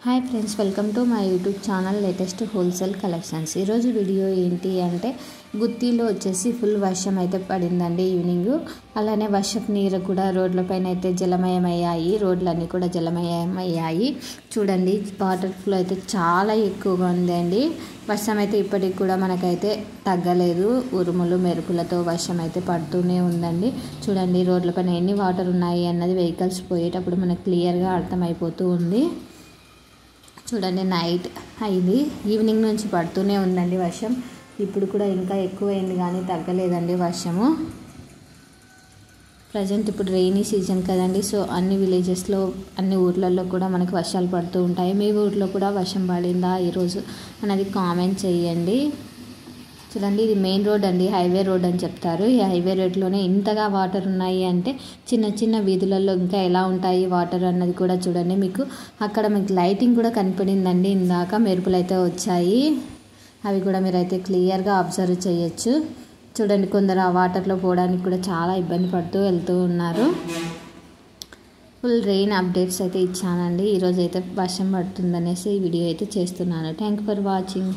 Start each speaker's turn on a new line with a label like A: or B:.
A: Hi friends, welcome to my YouTube channel latest wholesale collections. ఈరోజు video ఏంటి అంటే గుత్తిలో వచ్చేసి ఫుల్ వర్షం అయితే పడిందండి ఈవినింగ్. అలానే వర్షపు నీరు కూడా రోడ్లపైన అయితే జలమయమయ్యాయి, రోడ్లన్నీ కూడా జలమయమయ్యాయి. చూడండి, వాటర్ ఫ్లో అయితే చాలా ఎక్కువగా ఉందండి. వర్షం అయితే ఇప్పటికి కూడా మనకైతే తగ్గలేదు. ఉరుములు మెరుపులతో వర్షం అయితే పడుతూనే ఉందండి. చూడండి, రోడ్లపైన ఎన్ని వాటర్ ఉన్నాయి అన్నది వెహికల్స్ పోయేటప్పుడు మనకు క్లియర్గా అర్థమైపోతూ ఉంది. చూడండి, నైట్ అయింది, ఈవినింగ్ నుంచి పడుతూనే ఉందండి వర్షం. ఇప్పుడు కూడా ఇంకా ఎక్కువైంది కానీ తగ్గలేదండి వర్షము. ప్రజెంట్ ఇప్పుడు రెయినీ సీజన్ కదండి, సో అన్ని విలేజెస్లో అన్ని ఊర్లలో కూడా మనకి వర్షాలు పడుతూ ఉంటాయి. మీ ఊర్లో కూడా వర్షం పడిందా ఈరోజు అన్నది కామెంట్ చేయండి. చూడండి, ఇది మెయిన్ రోడ్ అండి, హైవే రోడ్ అని చెప్తారు. ఈ హైవే రోడ్లోనే ఇంతగా వాటర్ ఉన్నాయి అంటే చిన్న చిన్న వీధులలో ఇంకా ఎలా ఉంటాయి వాటర్ అన్నది కూడా చూడండి. మీకు అక్కడ మీకు లైటింగ్ కూడా కనపడిందండి, ఇందాక మెరుపులు అయితే వచ్చాయి, అవి కూడా మీరైతే క్లియర్గా అబ్జర్వ్ చేయొచ్చు. చూడండి, కొందరు ఆ వాటర్లో పోవడానికి కూడా చాలా ఇబ్బంది పడుతూ వెళ్తూ ఉన్నారు. ఫుల్ రెయిన్ అప్డేట్స్ అయితే ఇచ్చానండి. ఈరోజు అయితే వర్షం పడుతుందనేసి ఈ వీడియో అయితే చేస్తున్నాను. Thank you for watching.